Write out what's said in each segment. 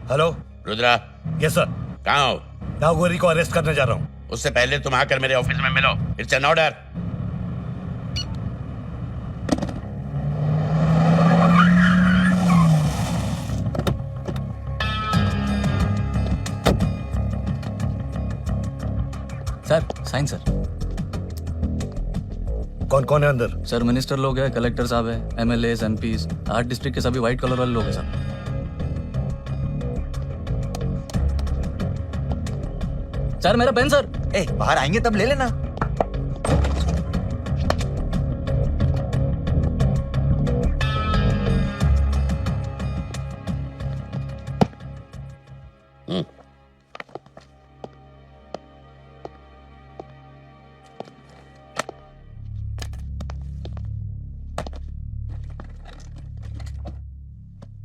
Hello Rudra, yes sir. कहाँ हो? नागोरी को अरेस्ट करने जा रहा हूँ। उससे पहले तुम आकर मेरे ऑफिस में मिलो। It's an order. Sir sign sir. कौन कौन है अंदर? सर मिनिस्टर लोग हैं, कलेक्टर साहब है, एमएलए, एमपीज, 8 डिस्ट्रिक्ट के सभी व्हाइट कलर वाले लोग हैं सर। सर मेरा पेन सर। बाहर आएंगे तब ले लेना।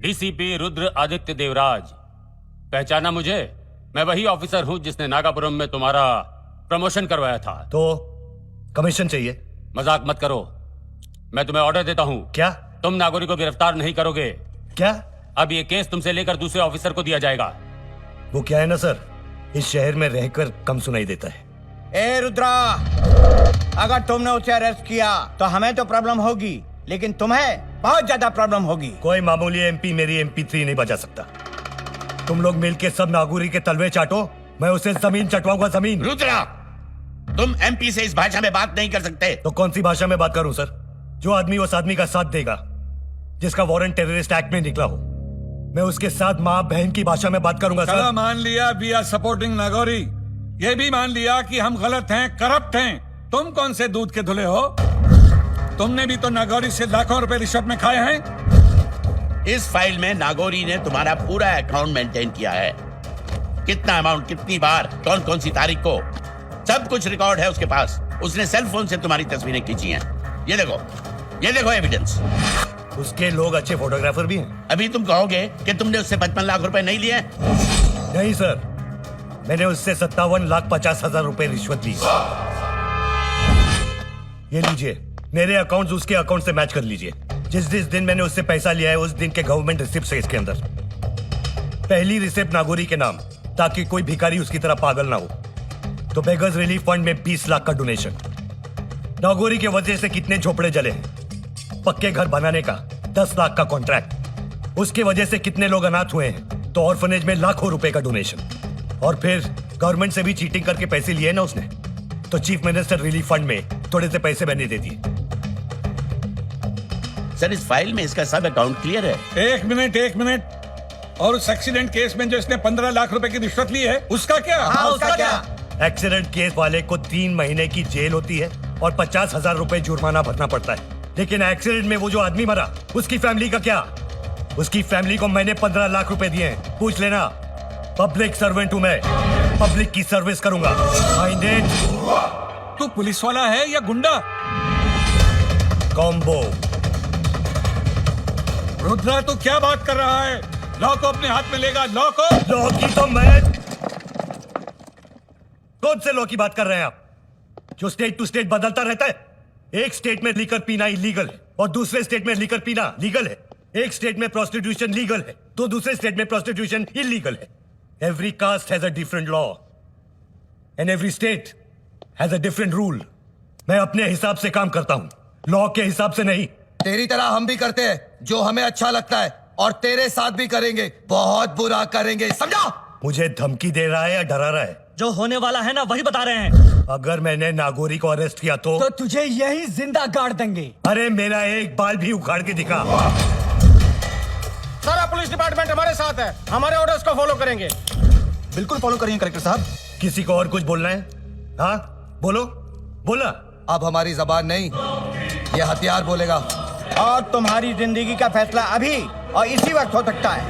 डीसीपी रुद्र आदित्य देवराज, पहचाना मुझे? मैं वही ऑफिसर हूं जिसने नागापुरम में तुम्हारा प्रमोशन करवाया था। तो कमीशन चाहिए? मजाक मत करो, मैं तुम्हें ऑर्डर देता हूं। क्या? तुम नागोरी को गिरफ्तार नहीं करोगे। क्या? अब ये केस तुमसे लेकर दूसरे ऑफिसर को दिया जाएगा। वो क्या है ना सर, इस शहर में रहकर कम सुनाई देता है। ए रुद्रा, अगर तुमने उसे अरेस्ट किया तो हमें तो प्रॉब्लम होगी, लेकिन तुम्हें बहुत ज्यादा प्रॉब्लम होगी। कोई मामूली एमपी मेरी MP3 नहीं बचा सकता। तुम लोग मिलके सब नागोरी के तलवे चाटो, मैं उसे जमीन चटवाऊंगा, जमीन। रुद्रा, तुम MP से इस भाषा में बात नहीं कर सकते। तो कौन सी भाषा में बात करूं सर? जो आदमी उस आदमी का साथ देगा, जिसका वारंट टेररिस्ट एक्ट में निकला हो, मैं उसके साथ माँ बहन की भाषा में बात करूंगा चलो सर। मान लिया वी आर सपोर्टिंग नागौरी, ये भी मान लिया कि हम गलत हैं, करप्ट हैं। तुम कौन से दूध के धुले हो? तुमने भी तो नागौरी से लाखों रुपए रिश्वत में खाए हैं। इस फाइल में नागौरी ने तुम्हारा पूरा अकाउंट मेंटेन किया है। कितना अमाउंट, कितनी बार, कौन कौन सी तारीख को, सब कुछ रिकॉर्ड है उसके पास। उसने सेल फोन से तुम्हारी तस्वीरें खींची हैं। ये देखो एविडेंस। उसके लोग अच्छे फोटोग्राफर भी हैं। अभी तुम कहोगे कि तुमने उससे 55 लाख रुपए नहीं लिए? नहीं सर, मैंने उससे 57,50,000 रुपए रिश्वत ली। ये लीजिए, मेरे अकाउंट्स उसके अकाउंट से मैच कर लीजिए। जिस दिन मैंने उससे पैसा लिया है, उस दिन के गवर्नमेंट रिसिप्ट है इसके अंदर। पहली रिसिप्ट नागोरी के नाम, ताकि कोई भिखारी उसकी तरह पागल ना हो। तो बेगर्स रिलीफ फंड में 20 लाख का डोनेशन। नागोरी की वजह से कितने झोपड़े जले हैं। पक्के घर बनाने का 10 लाख का कॉन्ट्रैक्ट। उसकी वजह से कितने लोग अनाथ हुए हैं। तो ऑर्फनेज में लाखों रुपए का डोनेशन। और फिर गवर्नमेंट से भी चीटिंग करके पैसे लिए ना उसने, तो चीफ मिनिस्टर रिलीफ फंड में थोड़े से पैसे मैंने दे दिए। सर, इस फाइल में इसका सब अकाउंट क्लियर है। एक मिनट। और उस एक्सीडेंट केस में जो इसने 15 लाख रुपए की रिश्वत ली है, उसका क्या? उसका क्या? एक्सीडेंट केस वाले को 3 महीने की जेल होती है और 50,000 रुपए जुर्माना भरना पड़ता है। लेकिन एक्सीडेंट में वो जो आदमी मरा, उसकी फैमिली का क्या? उसकी फैमिली को मैंने 15 लाख रुपए दिए हैं। पूछ लेना। पब्लिक सर्वेंट हूं मैं, पब्लिक की सर्विस करूंगा। Mind it. तू पुलिस वाला है या गुंडा? कॉम्बो। रुद्रा तू क्या बात कर रहा है? लॉ को अपने हाथ में लेगा। लॉ की तो मैं। कौन से लॉ की बात कर रहे हैं आप, जो स्टेट टू स्टेट बदलता रहता है? एक स्टेट में लीकर पीना इलीगल है और दूसरे स्टेट में लीकर पीना लीगल है। एक स्टेट में प्रोस्टिट्यूशन लीगल है तो दूसरे स्टेट में प्रोस्टिट्यूशन इलीगल है। Every caste has a different law and every state has a different rule. मैं अपने हिसाब से काम करता हूं, लॉ के हिसाब से नहीं। तेरी तरह हम भी करते हैं जो हमें अच्छा लगता है, और तेरे साथ भी करेंगे, बहुत बुरा करेंगे, समझा? मुझे धमकी दे रहा है या डरा रहा है? जो होने वाला है ना वही बता रहे हैं। अगर मैंने नागोरी को अरेस्ट किया तो तुझे यही जिंदा गाड़ देंगे। अरे मेरा एक बाल भी उखाड़ के दिखा। सारा पुलिस डिपार्टमेंट हमारे साथ है, हमारे ऑर्डर्स को फॉलो करेंगे। बिल्कुल फॉलो करेंगे कलेक्टर साहब। किसी को और कुछ बोलना है? हाँ बोलो, बोला। अब हमारी जबान नहीं, ये हथियार बोलेगा। और तुम्हारी जिंदगी का फैसला अभी और इसी वक्त हो सकता है।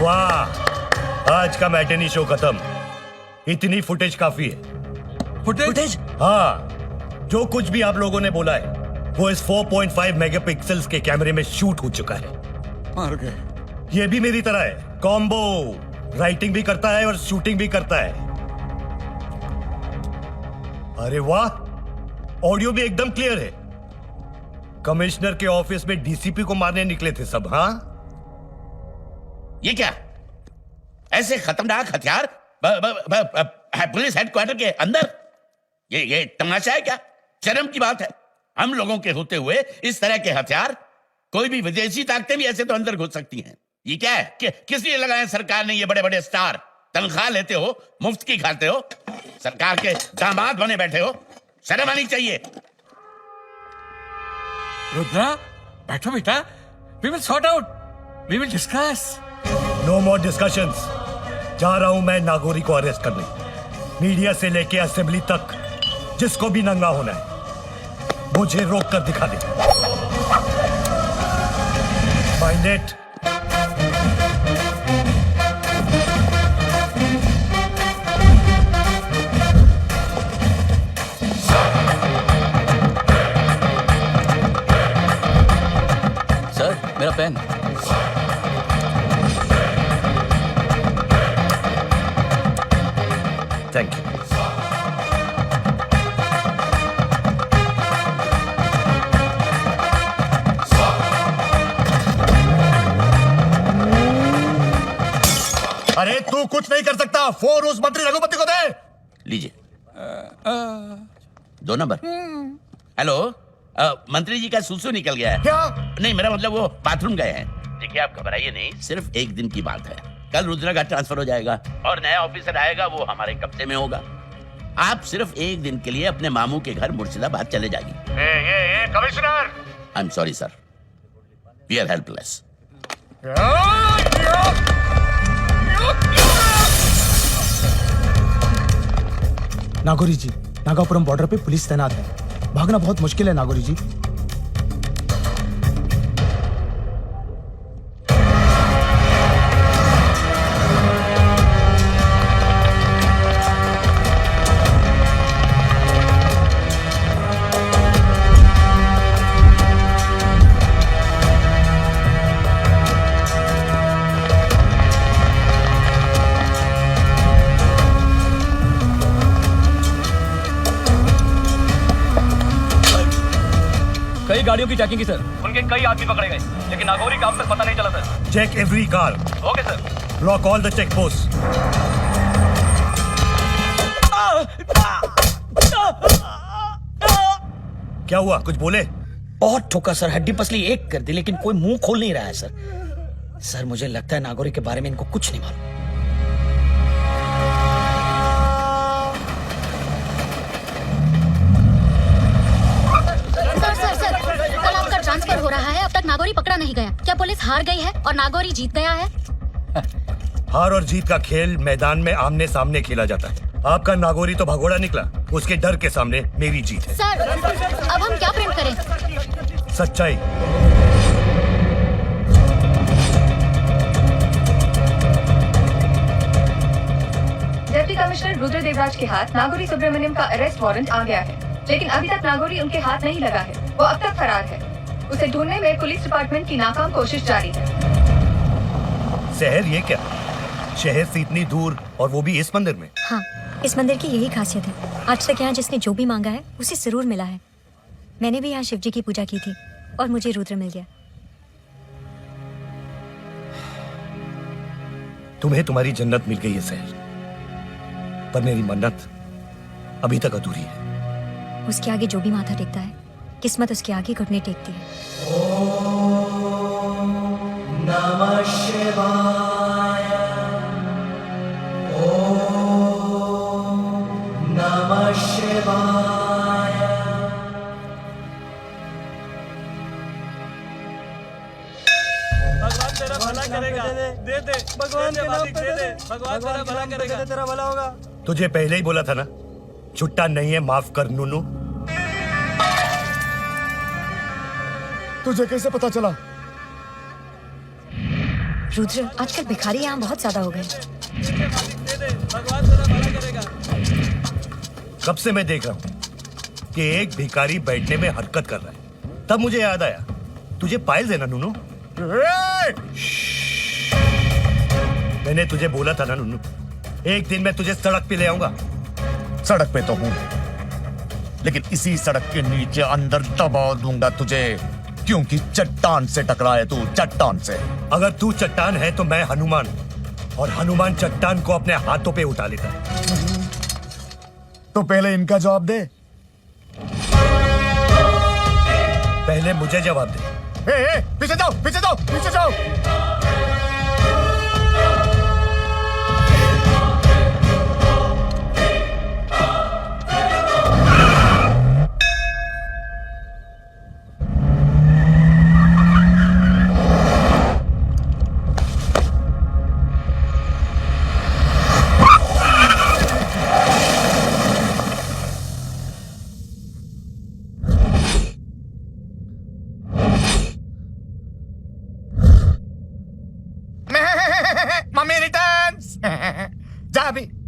वाह, आज का मैटिनी शो खत्म। इतनी फुटेज काफी है। फुटेज? हाँ, जो कुछ भी आप लोगों ने बोला है वो इस 4.5 मेगापिक्सल्स के कैमरे में शूट हो चुका है। मार गए। ये भी मेरी तरह है, कॉम्बो। राइटिंग भी करता है और शूटिंग भी करता है। अरे वाह, ऑडियो भी एकदम क्लियर है। कमिश्नर के ऑफिस में डीसीपी को मारने निकले थे सब, हाँ? ये क्या? ऐसे खतरनाक हथियार पुलिस हेडक्वार्टर के अंदर? ये तमाशा है क्या? शर्म की बात है। हम लोगों के होते हुए इस तरह के हथियार, कोई भी विदेशी ताकतें भी ऐसे तो अंदर घुस सकती हैं। ये क्या है? किस लिए लगाए सरकार ने ये बड़े बड़े स्टार? तनख्वाह लेते हो, मुफ्त की खाते हो, सरकार के दामाद बने बैठे हो, शर्म आनी चाहिए। रुद्रा, बैठो बेटा। We will sort out. We will discuss. No more discussions. जा रहा हूं मैं नागौरी को अरेस्ट करने। मीडिया से लेके असेंबली तक जिसको भी नंगा होना है मुझे रोक कर दिखा दे। Find it. सर मेरा पेन। Thank you. अरे तू कुछ नहीं कर सकता। फोन उस मंत्री रघुपति को दे। लीजिए। 2 नंबर। हेलो, मंत्री जी का सुसु निकल गया है। क्या? नहीं, मेरा मतलब वो बाथरूम गए हैं। देखिए, आप घबराइए नहीं, सिर्फ 1 दिन की बात है। कल रुद्रा का ट्रांसफर हो जाएगा और नया ऑफिसर आएगा, वो हमारे कब्जे में होगा। आप सिर्फ 1 दिन के लिए अपने मामू के घर मुर्शिदाबाद चले जाइए। ये commissioner. I am sorry sir, we are helpless. Nagauri ji, Nagapuram border पे पुलिस तैनात है। भागना बहुत मुश्किल है नागौरी जी। कई गाड़ियों की चेकिंग की सर। उनके कई आदमी पकड़े गए, लेकिन नागौरी का अब तक पता नहीं चला sir. Check every car. Okay sir. Block all the check post. क्या हुआ? कुछ बोले? बहुत ठोका सर, हड्डी पसली एक कर दी, लेकिन कोई मुंह खोल नहीं रहा है सर। सर मुझे लगता है नागौरी के बारे में इनको कुछ नहीं मालूम। कल आपका ट्रांसफर हो रहा है, अब तक नागौरी पकड़ा नहीं गया। क्या पुलिस हार गई है और नागौरी जीत गया है? हार और जीत का खेल मैदान में आमने सामने खेला जाता है। आपका नागौरी तो भगोड़ा निकला, उसके डर के सामने मेरी जीत है। सर, अब हम क्या प्रिंट करें? सच्चाई। डिप्टी कमिश्नर रुद्र देवराज के हाथ नागौरी सुब्रमण्यम का अरेस्ट वारंट आ गया है, लेकिन अभी तक नागौरी उनके हाथ नहीं लगा है। वो अब तक फरार है। उसे ढूंढने में पुलिस डिपार्टमेंट की नाकाम कोशिश जारी है। शहर ये क्या? शहर से इतनी दूर और वो भी इस मंदिर में। हाँ, इस मंदिर की यही खासियत है। आज तक यहाँ जिसने जो भी मांगा है उसे जरूर मिला है। मैंने भी यहाँ शिव जी की पूजा की थी और मुझे रुद्र मिल गया। तुम्हें तुम्हारी जन्नत मिल गई है शहर, पर मेरी मन्नत अभी तक अधूरी है। उसके आगे जो भी माथा टेकता है, किस्मत उसके आगे घुटने टेकती है। नमः शिवाय। ओम नमः शिवाय। भगवान तेरा भला करेगा। दे दे भगवान के नाम पे दे दे। भगवान तेरा भला करेगा, तेरा भला होगा। तुझे पहले ही बोला था ना, छुट्टा नहीं है, माफ कर नूनू। तुझे कैसे पता चला? रुद्र, आजकल भिखारी यहाँ बहुत ज्यादा हो गए। भगवान तेरा भला करेगा। कब से मैं देख रहा हूँ कि एक भिखारी बैठने में हरकत कर रहा है, तब मुझे याद आया तुझे पायल देना नूनू। मैंने तुझे बोला था ना नूनू, एक दिन मैं तुझे सड़क पे ले आऊंगा। सड़क पे तो हूं, लेकिन इसी सड़क के नीचे अंदर दबा दूंगा तुझे। क्योंकि चट्टान से टकराए तू, चट्टान से। अगर तू चट्टान है तो मैं हनुमान, और हनुमान चट्टान को अपने हाथों पे उठा लेता। तो पहले इनका जवाब दे। पहले मुझे जवाब दे। पीछे जाओ, पीछे जाओ, पीछे जाओ। Mummy returns. जा अभी।